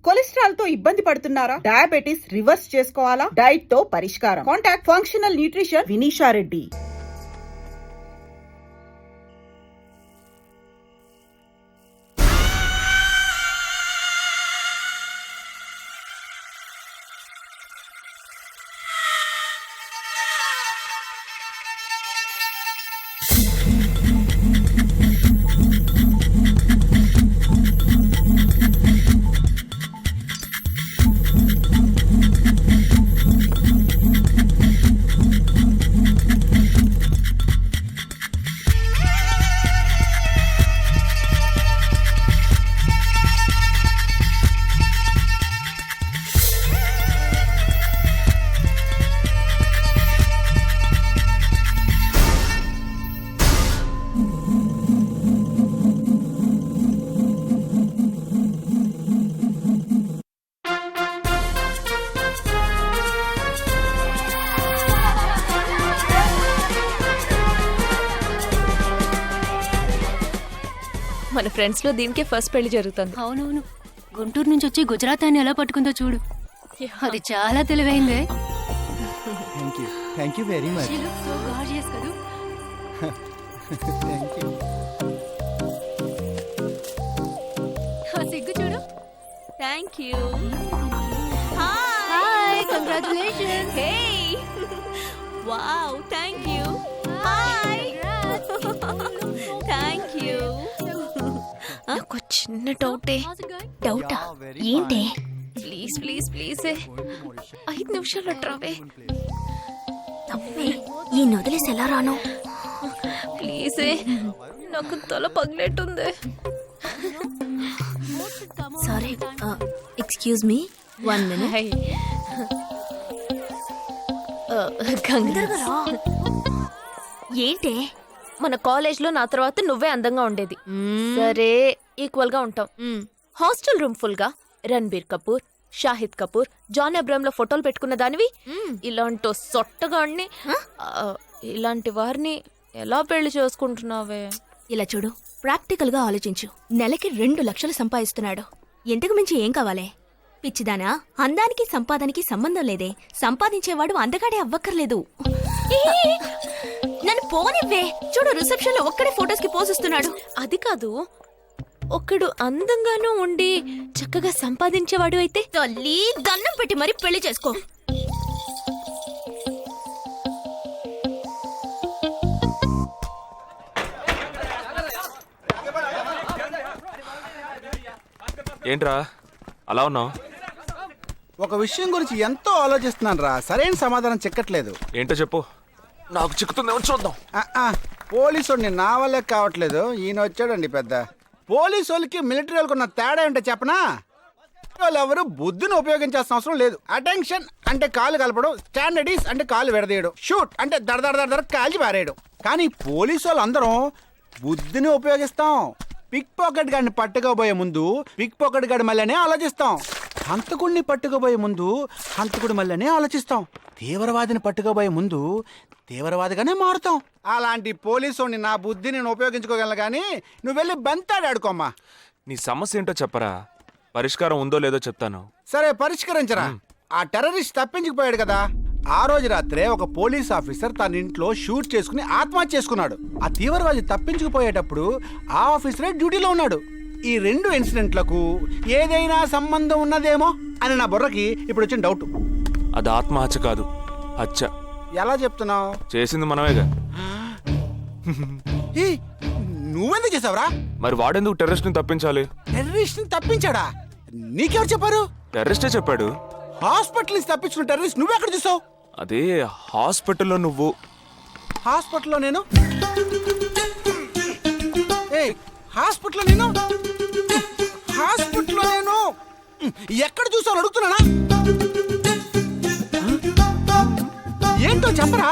Cholesterol తో ఇబ్బంది పడుతున్నారా? డయాబెటిస్ రివర్స్ చేసుకోవాలా? డైట్ తో పరిష్కారం. Contact functional nutrition Vinisha Reddy. మన ఫ్రెండ్స్ లో దీనికే ఫస్ట్ పెళ్లి జరుగుతుంది. అవునవును, గుంటూరు నుంచి వచ్చి గుజరాత్ అని ఎలా పట్టుకుందో చూడు. అది చాలా తెలివైందే. Thank you very much. So gorgeous కదూ. Thank you. సిగ్గు చూడు. Thank you. Hi, congratulations. Hey wow, thank you. Hi thank you. నాకు చిన్న డౌటా ఏంటి? ప్లీజ్ ప్లీజ్ ప్లీజ్ 5 నిమిషాలు ట్రావే. ఈ నొదిలేసి ఎలా రాను? ప్లీజ్, నాకు తల పగిలేట్టుంది. Sorry, excuse me, 1 minute. ఏంటి? మన కాలేజ్ లో నా తర్వాత నువ్వే అందంగా ఉండేది. సరే, ఈక్వల్ గా ఉంటాం. హాస్టల్ రూమ్ ఫుల్ గా రణబీర్ కపూర్, షాహిద్ కపూర్, జాన్ అబ్రామ్ లో ఫోటోలు పెట్టుకున్న దానివి ఇలాంటి సొట్టగాడిని, ఇలాంటి వారిని ఎలా పెళ్లి చేసుకుంటున్నావే? ఇలా చూడు, ప్రాక్టికల్ గా ఆలోచించు. నెలకి 2 లక్షలు సంపాదిస్తున్నాడు. ఇంతకు మించి ఏం కావాలే? పిచ్చిదానా, అందానికి సంపాదనకి సంబంధం లేదే. సంపాదించేవాడు అందగాడే అవ్వక్కర్లేదు. నన్ను పోనివ్వే. చూడు, రిసెప్షన్ లో ఒక్కడే ఫోటోస్ కి పోజిస్తున్నాడు. అది కాదు, ఒక్కడు అందంగానూ ఉండి చక్కగా సంపాదించేవాడు అయితే తల్లి దండం పెట్టి మరి పెళ్లి చేసుకో. ఏంట్రా అలా ఉన్నావు? ఒక విషయం గురించి ఎంతో ఆలోచిస్తున్నాను రా, సరైన సమాధానం చిక్కట్లేదు. ఏంటో చెప్పు, నాకు చిక్కుతుందేమో చూద్దాం. పోలీసు వాడిని నా వల్లే కావట్లేదు. ఈయన వచ్చాడండి పెద్ద. పోలీసు వాళ్ళకి మిలిటరీ వాళ్ళకి ఉన్న తేడా ఏంటో చెప్పనా? వాళ్ళు ఎవరు బుద్ధిని ఉపయోగించాల్సిన అవసరం లేదు. అటెన్షన్ అంటే కాలు కలపడం, స్టాండర్డీస్ అంటే కాలు విడదీయడం, షూట్ అంటే దడ కాల్చి పారేయడం. కానీ పోలీసు వాళ్ళు అందరం బుద్ధిని ఉపయోగిస్తాం. పిక్ పాకెట్ గాడిని పట్టుకోబోయే ముందు పిక్ పాకెట్ గాడి మళ్ళీనే ఆలోచిస్తాం. హంతకుడిని పట్టుకోబోయే ముందు హంతకుడి మళ్ళీనే ఆలోచిస్తాం. తీవ్రవాదిని పట్టుకోబోయే ముందు తీవ్రవాదిగానే మారుతాం. అలాంటి పోలీసుని నా బుద్ధి నేను ఉపయోగించుకోగలను, కానీ నువ్వు వెళ్ళి బంతాడు ఆడుకోమ్మా. నీ సమస్య ఏంటో చెప్పరా, పరిష్కారం ఉందో లేదో చెప్తాను. సరే, పరిష్కరించరా. ఆ టెర్రరిస్ట్ తప్పించుకుపోయాడు కదా, ఆ రోజు రాత్రే ఒక పోలీస్ ఆఫీసర్ తన ఇంట్లో షూట్ చేసుకుని ఆత్మహత్య చేసుకున్నాడు. ఆ తీవ్రవాది తప్పించుకుపోయేటప్పుడు ఆ ఆఫీసరే డ్యూటీలో ఉన్నాడు. ఈ 2 ఇన్సిడెంట్లకు ఏదైనా సంబంధం ఉన్నదేమో అని నా బుర్రకి ఇప్పుడు వచ్చిన డౌట్. అది ఆత్మహత్య కాదు, హత్య. ఎలా చెప్తున్నావు? చేసింది మనమేగా. నువ్వెందుకు చేసావురా? మరి వాడెందుకు టెర్రరిస్ట్ ని తప్పించాలి? టెర్రరిస్ట్ ని తప్పించాడా? నీకెవరు చెప్పారు? టెర్రరిస్టే చెప్పాడు. హాస్పిటల్ నుంచి తప్పించుకున్న టెర్రరిస్ట్ నువ్వెక్కడ చూసావు? అదే హాస్పిటల్లో నువ్వు. హాస్పిటల్లో నేను? హాస్పిటల్లో నేను? హాస్పిటల్లో నేను ఎక్కడ చూసావు అడుగుతున్నానా? ఏంటో చెప్పరా?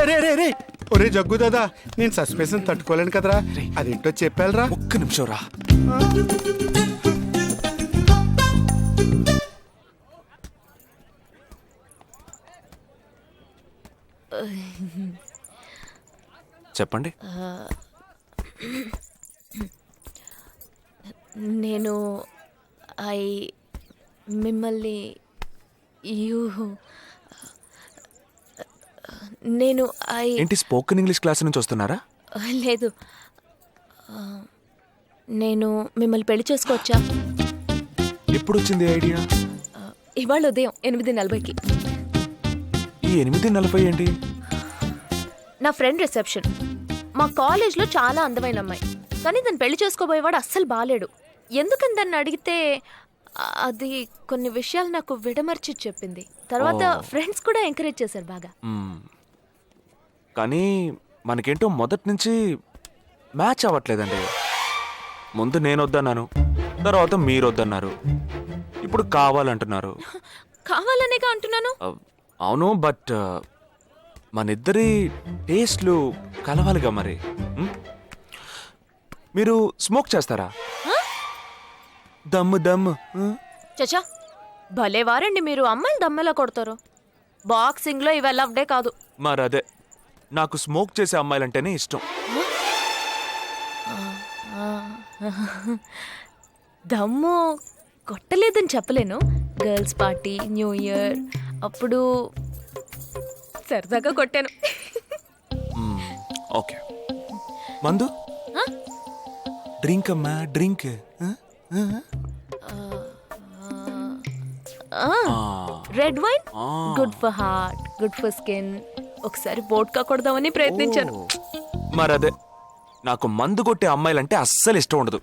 రే ఒరే జగ్గు దాదా, నేను సస్పెన్షన్ తట్టుకోలేను కదరా. అదేంటో చెప్పాలరా. ఒక్క నిమిషం రా. చెప్పండి. నేను మిమ్మల్ని యూ నేను ఏంటి స్పోకెన్ ఇంగ్లీష్ క్లాస్ నుంచి వస్తున్నారా? లేదు, నేను మిమ్మల్ని పెళ్లి చేసుకోవచ్చా? ఎప్పుడు వచ్చింది ఐడియా? ఇవాళ ఉదయం 8:40కి. ఈ 8:40 ఏంటి? నా ఫ్రెండ్ రిసెప్షన్. మా కాలేజ్లో చాలా అందమైన అమ్మాయి, కానీ దాన్ని పెళ్లి చేసుకోబోయేవాడు అస్సలు బాలేడు. ఎందుకని దాన్ని అడిగితే అది కొన్ని విషయాలు నాకు విడమర్చి చెప్పింది. తర్వాత ఫ్రెండ్స్ కూడా ఎంకరేజ్ చేశారు బాగా. కానీ మనకేంటో మొదటి నుంచి మ్యాచ్ అవ్వట్లేదండి. ముందు నేను వద్దన్నాను, తర్వాత మీరు వద్దన్నారు, ఇప్పుడు కావాలంటున్నారు. కావాలనేగా అంటున్నాను. అవును, బట్ మనిద్దరి టేస్ట్లు కలవాలిగా మరి. మీరు స్మోక్ చేస్తారా? దమ్ము దమ్ము. చచా, భలే వారండి మీరు. అమ్మాయిలు దమ్మెలా కొడతారు. బాక్సింగ్లో ఇవి అలవ్డే కాదు. మరదే, నాకు స్మోక్ చేసే అమ్మాయిలంటేనే ఇష్టం. దమ్ము కొట్టలేదని చెప్పలేను. గర్ల్స్ పార్టీ, న్యూ ఇయర్ అప్పుడు సరదాగా కొట్టాను. ఓకే, మందు డ్రింక్ అమ్మా, drink. Red wine good for heart, good for skin. ఒకసారి వోడ్కా కొడదామని ప్రయత్నించాను. మరదే, నాకు మందు కొట్టే అమ్మాయిలంటే అస్సలు ఇష్టం ఉండదు.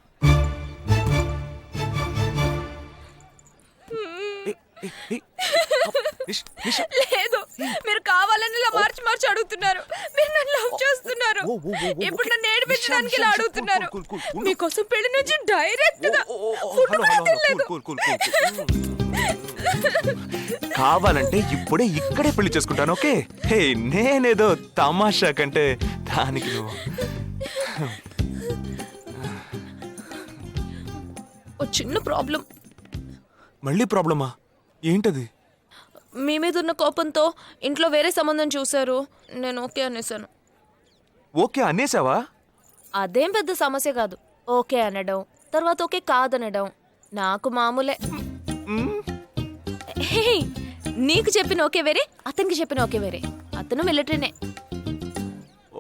లేదు, మీరు కావాలని ఇలా మార్చి మార్చి అడుగుతున్నారు. మీరు నన్ను లవ్ చేస్తున్నారు. ఇప్పుడు నన్ను ఏడిపించడానికి ఇలా అడుగుతున్నారు. మీకోసం పెళ్లి నుంచి డైరెక్ట్ గా ఫుడ్ కూడా తినలేదు. కావాలంటే ఇప్పుడే ఇక్కడే పెళ్లి చేసుకుంటాను. ఓకే, హే, నేనేదో తమాషా కంటే దానికి నువ్వు. ఓ చిన్న ప్రాబ్లం. మళ్ళీ ప్రాబ్లమా? ఏంటది? మీ మీద ఉన్న కోపంతో ఇంట్లో వేరే సంబంధం చూశారు. నేను ఓకే అనేసాను. ఓకే అనేసావా? అదేం పెద్ద సమస్య కాదు. ఓకే అనడం, తర్వాత ఓకే కాదనడం నాకు మామూలే. హే, నీకు చెప్పిన ఓకే వేరే, అతనికి చెప్పిన ఓకే వేరే. అతను మిలిటరీనే.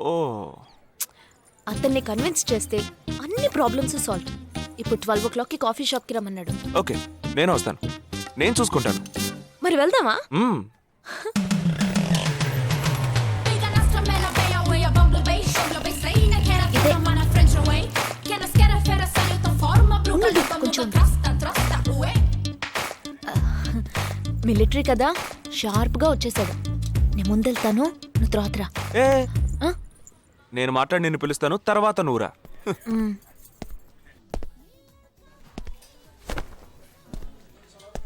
ఓ, అతన్ని కన్విన్స్ చేస్తే అన్ని ప్రాబ్లమ్స్ సాల్వ్. ఇప్పుడు 12 o'clockకి కాఫీ షాప్కి రమ్మన్నాడు. ఓకే, నేను వస్తాను, నేను చూసుకుంటాను. మరి వెళ్దామా? మిలిటరీ కదా, షార్ప్ గా వచ్చేసాడు. నేను ముందెళ్తాను, నువ్వు తర్వాత రా. ఏ, నేను మాట్లాడి నిన్ను పిలుస్తాను, తర్వాత నువ్వురా.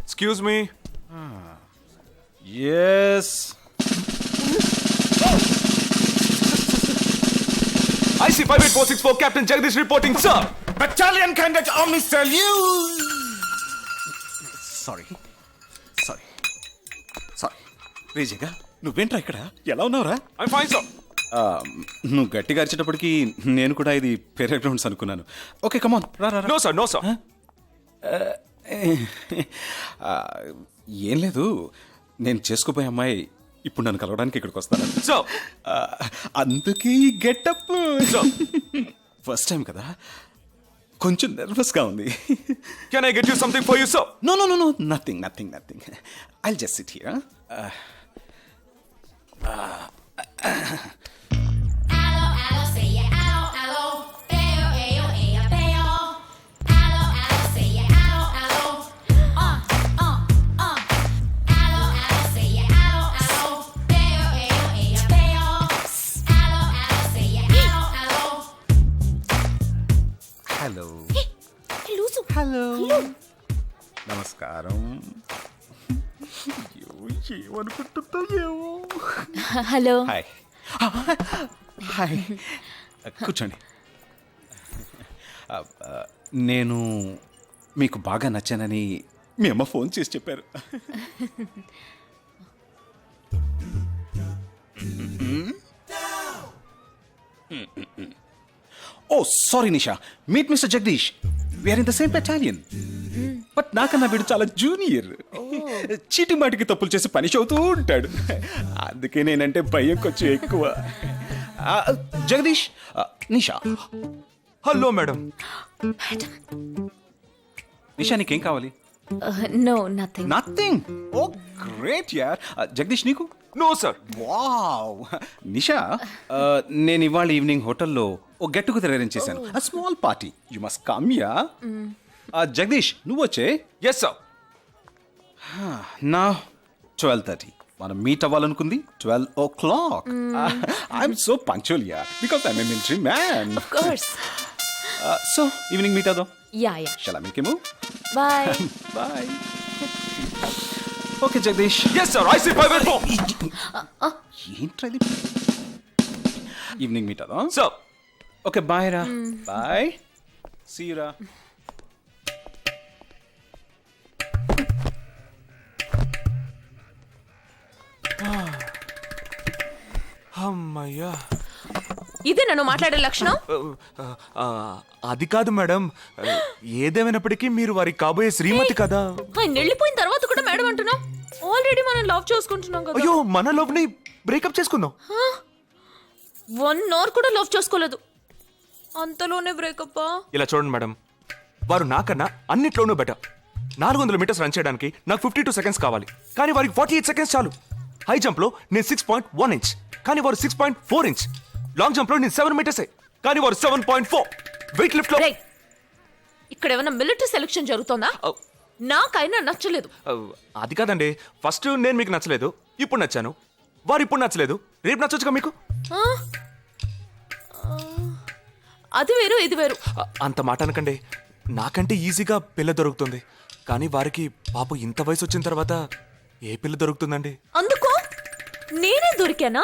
Excuse me. Yes. IC 58464 Captain Jagdish reporting, sir. Battalion Cadet Army salute. Sorry రేజగా నువ్వేంట్రా ఇక్కడ? ఎలా ఉన్నావురా? I'm fine, sir. నువ్వు గట్టిగా అరిచేటప్పటికి నేను కూడా ఇది పెరే గ్రౌండ్స్ అనుకున్నాను. ఓకే, కమాన్, రా. No, sir. No, sir. ఏం లేదు, నేను చేసుకోపోయే అమ్మాయి ఇప్పుడు నన్ను కలవడానికి ఇక్కడికి వస్తాను. Sir. అందుకే గెటప్. Sir. ఫస్ట్ టైం కదా, కొంచెం నర్వస్గా ఉంది. Can I get you something for you, sir? No, nothing. I'll just sit here. Hello, నమస్కారం. ఏమనుకుంటుందో ఏమో. హలో. హాయ్, కూర్చోండి. నేను మీకు బాగా నచ్చానని మీ అమ్మ ఫోన్ చేసి చెప్పారు. Oh sorry Nisha, meet mister Jagadish. We are in the same battalion. But నాకన్నా వీడు చాలా జూనియర్. చీటి మాటికి తప్పులు చేసి పనిష్ అవుతూ ఉంటాడు. అందుకే నేనంటే భయం కొంచెం ఎక్కువ. జగదీష్, నిషా. Hello madam. నిషా, నీకేం కావాలి? No nothing. Nothing. Oh great యార్. జగదీష్, నీకు? No sir. వావ్. నిషా, నేను ఇవాళ ఈవినింగ్ హోటల్లో ఓ గెట్ టుగెదర్ అరేంజ్ చేశాను. Small party. You must come ya. Jagadish, నువ్వు వచ్చే. Yes sir. నా 12:30. మనం మీట్ అవ్వాలనుకుంది 12 o'clock. I'm so punctual ya, because I'm a military man. Of course. So evening meet అవుదాం. Ya ya. Shall I make a move? Bye. Bye. Okay Jagadish. Yes sir. I see 584. ఏంట్రా ఇది? Evening meet అవుదాం. Sir. Okay bye రా. Bye. See you రా. అమ్మయ్యా. ఇదే నన్ను మాట్లాడే లక్షణం. ఆ, అది కాదు మేడం. ఏదేమైనప్పటికీ మీరు వారి కాబోయే శ్రీమతి కదా. ఆయన వెళ్ళిపోయిన తర్వాత కూడా మేడం అంటున్నాం. ఆల్రెడీ మనం లవ్ చేసుకుంటున్నాం కదా. అయ్యో, మన లవ్ ని బ్రేకప్ చేసుకుందాం. 1 hour కూడా లవ్ చేసుకోలేదు, అంతలోనే బ్రేకప్. ఇలా చూడండి మేడం, వారు నాకన్నా అన్నిట్లోనూ బెటర్. 400 మీటర్స్ రన్ చేయడానికి నాకు 52 seconds కావాలి, కానీ వారికి 48 seconds చాలు. హై జంప్ లో నేను 6.1 inch, కానీ వారు 6.4 inch. లాంగ్ జంప్ లో నేను 7 meters, కానీ వారు 7.4. వెయిట్ లిఫ్ట్ లో రేయ్, ఇక్కడ ఏమైనా మిలిటరీ సెలక్షన్ జరుగుతోందా? నాకైనా నచ్చలేదు. అది కాదండి, ఫస్ట్ నేను మీకు నచ్చలేదు, ఇప్పుడు నచ్చాను. వారు ఇప్పుడు నచ్చలేదు, రేపు నచ్చొచ్చుగా మీకు. ఆ? అది వేరు ఇది వేరు. అంత మాట అనకండి. నాకంటే ఈజీగా పిల్ల దొరుకుతుంది, కానీ వారికి పాప ఇంత వయసు వచ్చిన తర్వాత ఏ పిల్ల దొరుకుతుందండి? అందుకు నేనే దొరికానా?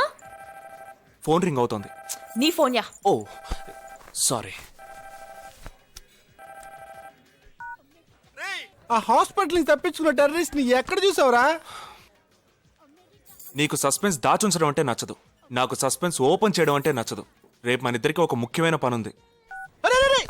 ఫోన్ రింగ్ అవుతోంది. నీ ఫోన్ యా. ఓ సారీ. ఆ హాస్పిటల్ నుంచి తప్పించుకున్న టెర్రరిస్ట్ ని ఎక్కడ చూసావురా? నీకు సస్పెన్స్ దాచుంచడం అంటే నచ్చదు, నాకు సస్పెన్స్ ఓపెన్ చేయడం అంటే నచ్చదు. రేపు మన ఇద్దరికి ఒక ముఖ్యమైన పని ఉంది. అరే, అరే, అరే.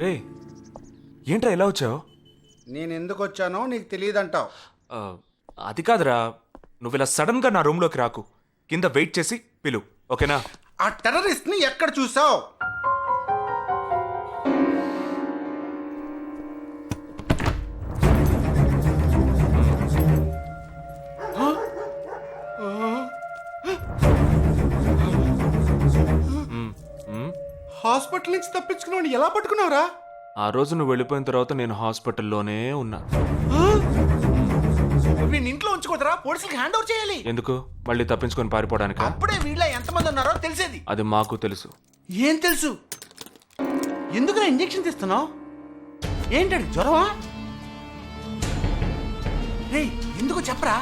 రే, ఏంట్రా ఎలా వచ్చావు? నేను ఎందుకు వచ్చానో నీకు తెలియదంటావు. అది కాదురా, నువ్వు ఇలా సడన్ గా నా రూమ్ లోకి రాకు. కింద వెయిట్ చేసి పిలు, ఓకేనా? ఆ టెర్రరిస్ట్ ని ఎక్కడ చూసావు? హాస్పిటల్ నుంచి తప్పించుకున్నావు, ఎలా పట్టుకున్నావురా? ఆ రోజు నువ్వు వెళ్ళిపోయిన తర్వాత నేను హాస్పిటల్లోనే ఉన్నా. వీడిని ఇంట్లో ఉంచుకోదరా, పోలీసులకు హ్యాండ్ ఓవర్ చేయాలి. ఎందుకు? మళ్ళీ తప్పించుకొని పారిపోవడానికి? అప్పుడే వీళ్ళ ఎంతమంది ఉన్నారో తెలిసేది. అది మాకు తెలుసు. ఏం తెలుసు? ఎందుకురా ఇంజెక్షన్ తీస్తున్నావు? ఏంటండి, జ్వరమా? రే, ఎందుకు చెప్పరా?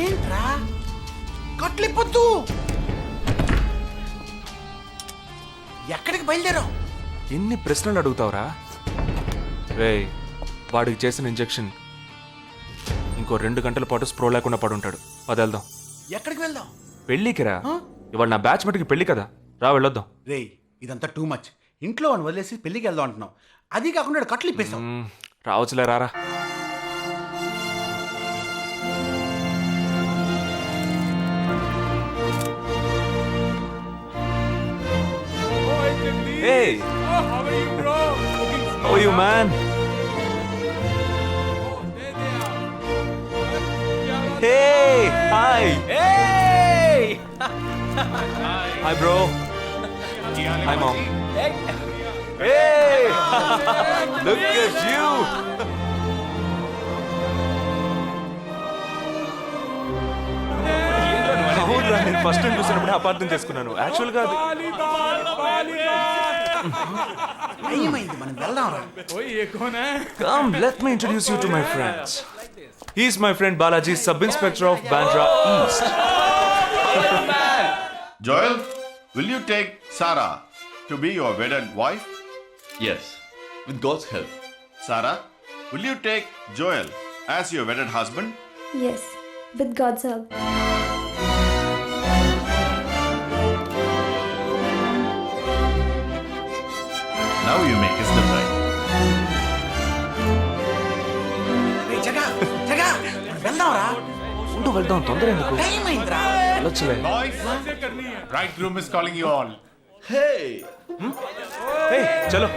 ఏంట్రా కట్లిప్పొద్దు. ఎక్కడికి బయలుదేరావు? ఎన్ని ప్రశ్నలు అడుగుతావురా? రే, వాడికి చేసిన ఇంజెక్షన్ ఇంకో 2 గంటల పాటు స్ప్రో లేకుండా పడుంటాడు. పద వెళ్దాం. ఎక్కడికి వెళ్దాం? పెళ్ళికి రా. ఇవాళ నా బ్యాచ్ మటుకి పెళ్ళి కదా, రా వెళ్ళొద్దాం. రే, ఇదంతా టూ మచ్. ఇంట్లో అని వదిలేసి పెళ్లికి వెళ్దాం అంటున్నావు, అది కాకుండా కట్లు ఇప్పేస్తావు. రావచ్చులే, రారా. Hey! How are you, bro? How are you, man? Hey! Hi! Hey! Hi, bro. Hi, mom. Hey! Look at you! అవునురా, నేను ఫస్ట్ టైం చూసినప్పుడే అపార్థం చేసుకున్నాను. యాక్చువల్గా అది ఏమైంది, మనం వెళ్దాం రా. Come, let me introduce you to my friends. He's my friend Balaji, sub-inspector of Bandra East. Joel, will you take Sarah to be your wedded wife? Yes, with God's help. Sarah, will you take Joel as your wedded husband? Yes, with God's help. Now you may kiss them right. ఉండు వెళ్దాం, తొందర ఎందుకు? వెళ్ళొచ్చులే. Boys, bridegroom is calling you all. Hey! Hey, చలో.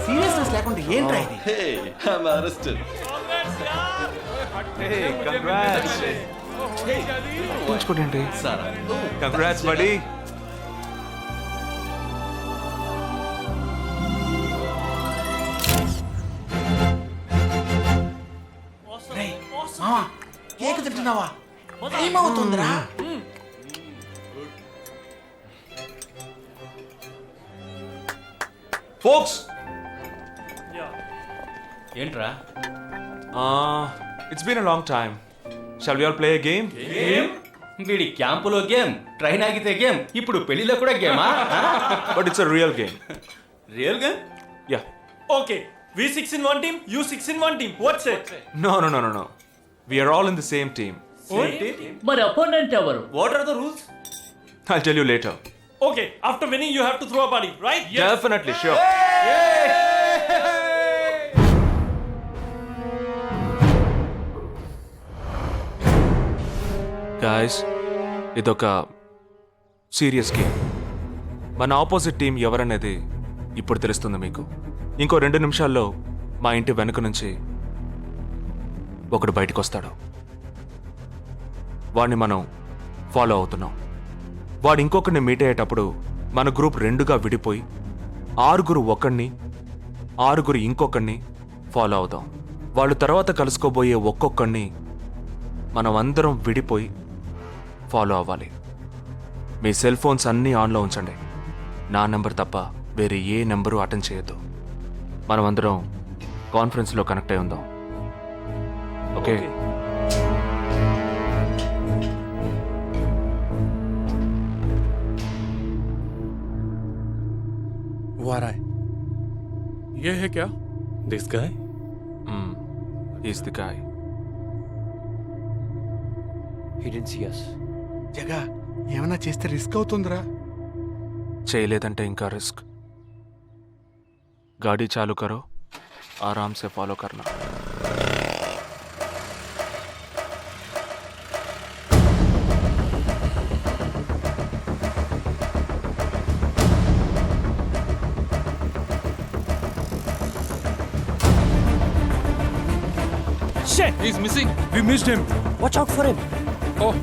Seriousness లేకుండా ఏంట్రా ఇది? Hey! I'm arrested. Hey, congrats. ఉంచుకోండి. Sarah. Congrats, buddy. రేయ్, మావా కేక్ తింటున్నావా? టైం అవుతుందిరా. Folks, ఏంట్రా? it's been a long time. Shall we all play a game? వీడి క్యాంపులో గేమ్, ట్రైన్ ఆగితే గేమ్, ఇప్పుడు పెళ్లిలో కూడా గేమా? But it's a real game. Real game? Yeah. Okay, we 6 in one team, you 6 in one team. What's it? No. We are all in the same team. మరి opponent ఎవరు? What are the rules? I'll tell you later. Okay, after winning you have to throw a party, right? Definitely, sure. Guys, ఇదొక serious game. మన opposite team ఎవరనేది ఇప్పుడు తెలుస్తుంది మీకు. ఇంకో 2 నిమిషాల్లో మా ఇంటి వెనుక నుంచి ఒకడు బయటకు వస్తాడు. వాడిని మనం ఫాలో అవుతున్నాం. వాడు ఇంకొకరిని మీట్ అయ్యేటప్పుడు మన గ్రూప్ 2గా విడిపోయి 6 ఒకడిని 6 ఇంకొకరిని ఫాలో అవుదాం. వాళ్ళు తర్వాత కలుసుకోబోయే ఒక్కొక్కడిని మనం అందరం విడిపోయి ఫాలో అవ్వాలి. మీ సెల్ ఫోన్స్ అన్నీ ఆన్లో ఉంచండి. నా నెంబర్ తప్ప వేరే ఏ నెంబరు అటెండ్ చేయొద్దు. మనం అందరం కాన్ఫరెన్స్లో కనెక్ట్ అయి ఉందాం. ఓకే? ये है क्या? This guy? He's the guy. He didn't see us. జగా ఏమైనా చేస్తే రిస్క్ అవుతుందిరా. చేయలేదంటే ఇంకా రిస్క్. गाड़ी चालू करो, आराम से फॉलो करना. Shit! He's missing. We missed him. Watch out for him. Oh,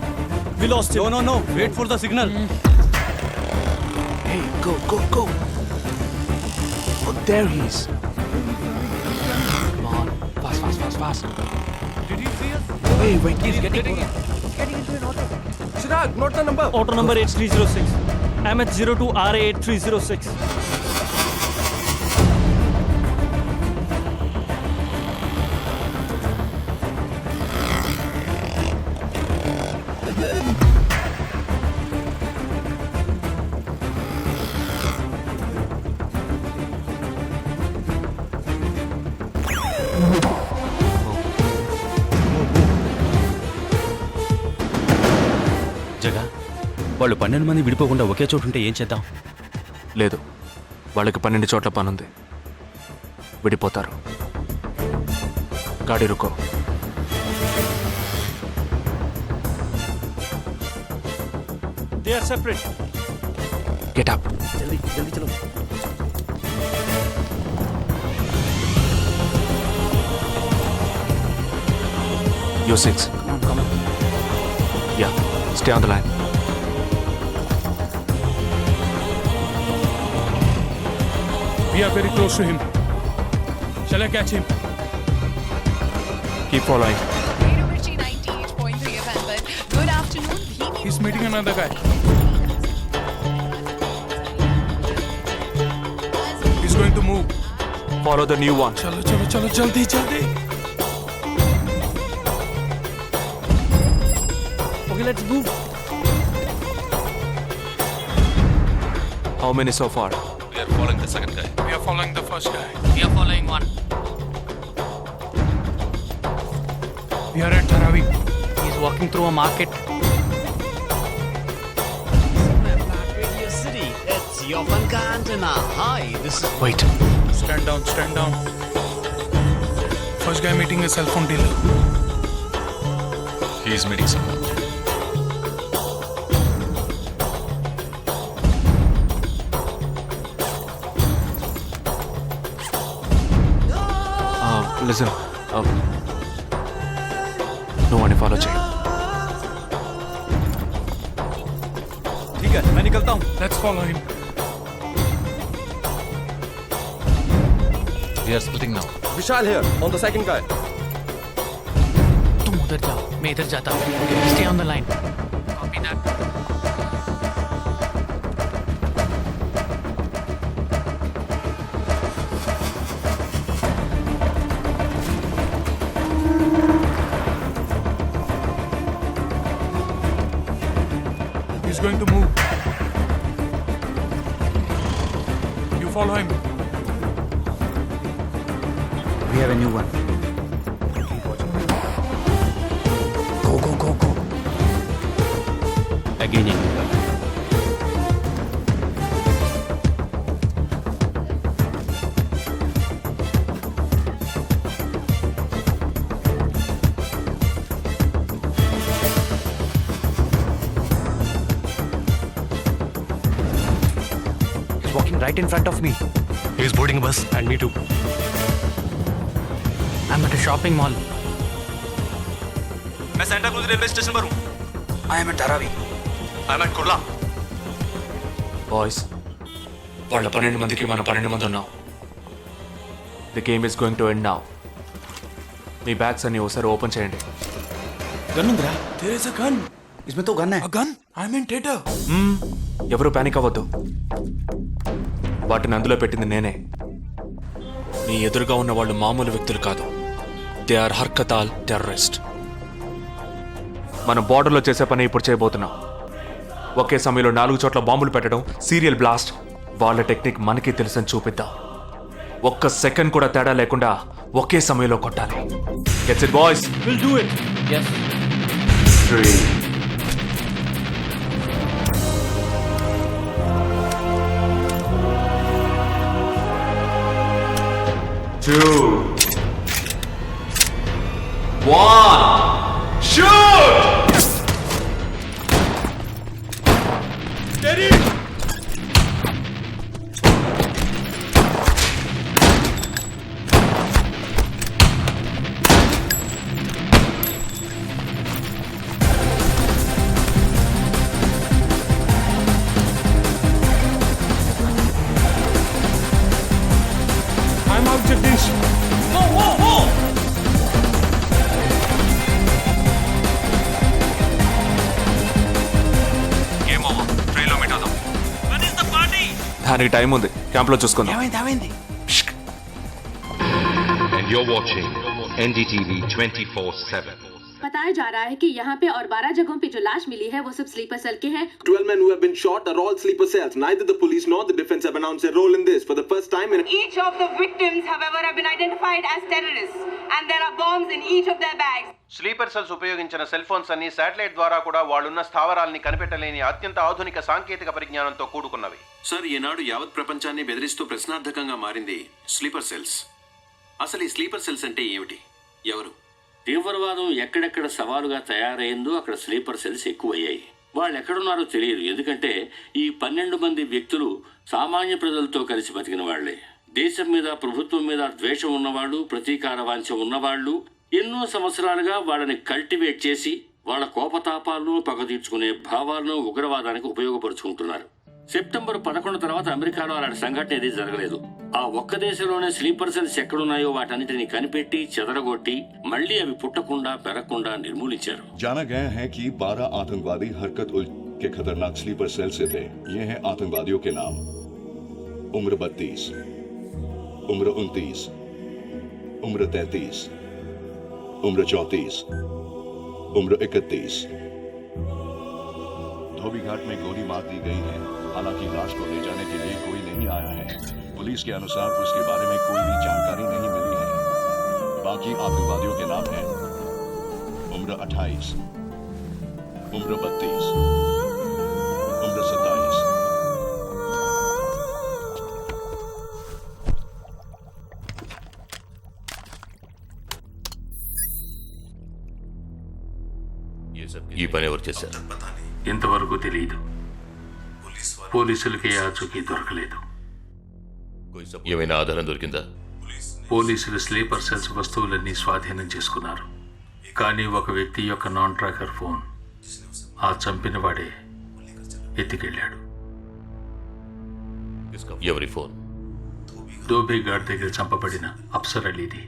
we lost him. No. Wait for the signal. Hey, go. Oh, there he is. Come on, fast. Did he see us? Hey, wait. He's getting into an auto. Chirag, note the number. Auto number 8306. MH02 RA8306. జగా, వాళ్ళు 12 మంది విడిపోకుండా ఒకే చోటు ఉంటే ఏం చేద్దాం? లేదు, వాళ్ళకి 12 చోట్ల పనుంది. విడిపోతారు. గాడి రుకో. They are separate. Get up. జల్దీ చలో. You 6. Come on. Yeah, stay on the line. We are very close to him. Shall I catch him? Keep following. Radio Mirchi 98.3 FM, but good afternoon. He's meeting another guy. He's going to move. Follow the new one. Chalo, jaldi. Okay, let's move. How many so far? We are following the second guy. We are following the first guy. We are following one. We are at Dharavi. He's walking through a market. Wait. Stand down, stand down. First guy meeting a cell phone dealer. He is meeting someone. Listen. No one follow check. ठीक है मैं निकलता हूँ. Let's follow him. We are splitting now. Vishal here on the second guy. तुम उधर जाओ, मैं इधर जाता हूँ. Stay on the line. Copy that. He's going to move. You follow him. We have a new one. Go. Again in. He's walking right in front of me. He is boarding a bus and me too. I'm at a shopping mall. मैं Santa cruise railway station पर हूँ. I am at Dharavi. I am at Kurla. Boys వాళ్ళ 12 మందికి మనం 12 మంది ఉన్నాం. The game is going to end now. Me bags అన్ని ఒకసారి ఓపెన్ చేయండి. गन ఉందిరా. There is a gun. इसमें तो गन है. A gun? I'm in theater. ఎవరు పానిక్ అవ్వద్దు. వాటిని అందులో పెట్టింది నేనే. మీ ఎదురుగా ఉన్న వాళ్ళు మామూలు వ్యక్తులు కాదు. దే ఆర్ హర్కతాల్ టెర్రరిస్ట్. మనం బార్డర్లో చేసే పని ఇప్పుడు చేయబోతున్నాం. ఒకే సమయంలో 4 చోట్ల బాంబులు పెట్టడం, సీరియల్ బ్లాస్ట్. వాళ్ళ టెక్నిక్ మనకి తెలుసని చూపిద్దాం. ఒక్క సెకండ్ కూడా తేడా లేకుండా ఒకే సమయంలో కొట్టాలి. Gets it boys? We'll do it. Yes. 3 2 1 shoot! Steady. I'm out, Jagdish. Game over. ట్రైన్లో మీట్ అవుదాం. దానికి టైం ఉంది. క్యాంప్లో చూసుకుందాం. ఏమైంది? And you're watching NDTV 24/7. बताया जा रहा है कि यहाँ पे और 12 जगहों पे जो लाश मिली है वो सब स्लीपर सेल के हैं. 12 men who have been shot are all sleeper cells. Neither the police nor the defense have announced their role in this. For the first time in Each of the victims, however, have been identified as terrorists, and there are bombs in each of their bags. Sleeper cells ఉపయోగించిన cell phones అన్ని satellite ద్వారా కూడా వాళ్ళున్న స్థావరాల్ని కనిపెట్టలేని అత్యంత ఆధునిక సాంకేతిక పరిజ్ఞానంతో కూడుకున్నవి. Sir ఈనాడు యావత్ ప్రపంచాన్ని బెదిరిస్తూ ప్రశ్నార్థకంగా మారింది స్లీపర్ సెల్స్. అసలు ఈ స్లీపర్ సెల్స్ అంటే ఏమిటి? ఎవరు? తీవ్రవాదం ఎక్కడెక్కడ సవాలుగా తయారైందో అక్కడ స్లీపర్ సెల్స్ ఎక్కువయ్యాయి. వాళ్ళు ఎక్కడున్నారో తెలియదు. ఎందుకంటే ఈ 12 మంది వ్యక్తులు సామాన్య ప్రజలతో కలిసి బతికిన వాళ్లే. దేశం మీద, ప్రభుత్వం మీద ద్వేషం ఉన్నవాళ్ళు, ప్రతీకార వాంఛ ఉన్నవాళ్ళు ఎన్నో సంవత్సరాలుగా వాళ్ళని కల్టివేట్ చేసి వాళ్ళ కోపతాపాలను, పగ తీర్చుకునే భావాలను ఉగ్రవాదానికి ఉపయోగపరుచుకుంటున్నారు. సెప్టెంబర్ 11 తర్వాత అమెరికాలో అలాంటి సంఘటన ఏది జరగలేదు. ఆ ఒక్క దేశంలోనే స్లీపర్ సెల్స్ ఎక్కడున్నాయో వాటన్నిటిని కనిపెట్టి చెదరగొట్టి మళ్లీ అవి పుట్టకుండా పెరగకుండా నిర్మూలించారు. जाना गया है कि 12 आतंकवादी हरकत उल के खतरनाक स्लीपर सेल से थे. ये हैं आतंकवादियों के नाम: उम्र 32, उम्र 29, उम्र 33, उम्र 34, उम्र 31, धोबीघाट में गोली मार दी गई है। हालांकि लाश को ले जाने के लिए कोई नहीं आया है। पुलिस के अनुसार उसके बारे में कोई भी जानकारी नहीं मिली है। बाकी आतंकवादियों के नाम हैं उम्र 28, उम्र 32, उम्र 27। ఈ పని ఎవరు చేశారు? ఇంతవరకు తెలియదు. పోలీసులకి ఆచూకీ దొరకలేదు. ఏమైనా ఆధారం దొరికిందా? పోలీసులు స్లీపర్ సెల్స్ వస్తువులన్నీ స్వాధీనం చేసుకున్నారు. కానీ ఒక వ్యక్తి యొక్క నాన్ ట్రాకర్ ఫోన్ ఆ చంపిన వాడే ఎత్తికెళ్ళాడు. ఎవరి ఫోన్? ధోబీఘాట్ దగ్గర చంపబడిన అప్సర్ అలీది.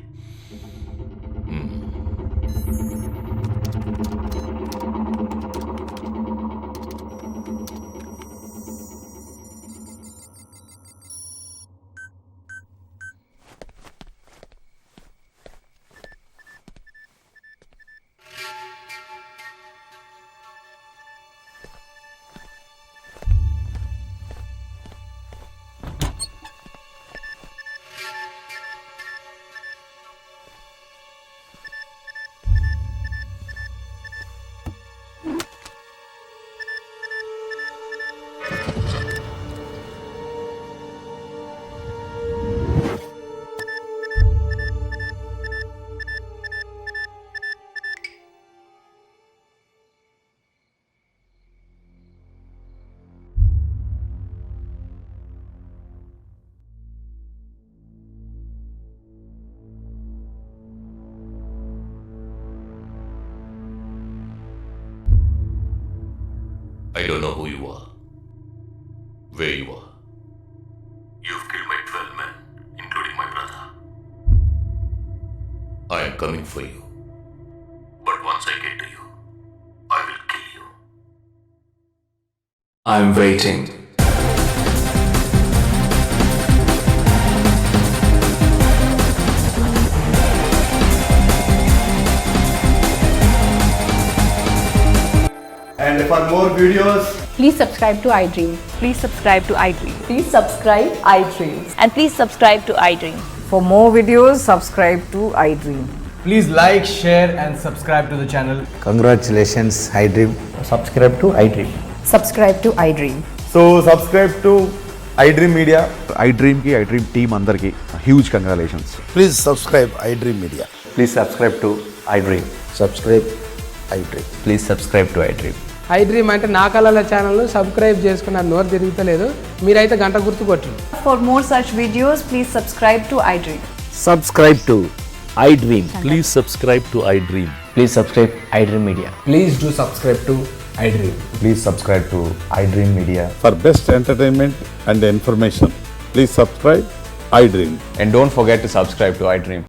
I don't know who you are, where you are. You've killed my 12 men, including my brother. I am coming for you. But once I get to you, I will kill you. I'm waiting. And for more videos, Please subscribe to iDream. Please subscribe to iDream. Please subscribe iDream. And please subscribe to iDream. For more videos, subscribe to iDream. Please like, share, and subscribe to the channel. congratulations, iDream. Subscribe to iDream. Subscribe to iDream. So subscribe to iDream Media. iDream की iDream team अंदर की huge congratulations. Please subscribe iDream Media. Please subscribe to iDream. Subscribe iDream. Please subscribe to iDream. iDream అంటే నా కళల channel subscribe చేసుకున్న నోరు తిరుగుతలేదు. మీరైతే గంట గుర్తు కొట్టండి. For more such videos, please subscribe to iDream. Subscribe to iDream. Please subscribe to iDream. Please subscribe iDream Media. Please do subscribe to iDream. Please subscribe to iDream Media. For best entertainment and information, please subscribe iDream. And don't forget to subscribe to iDream.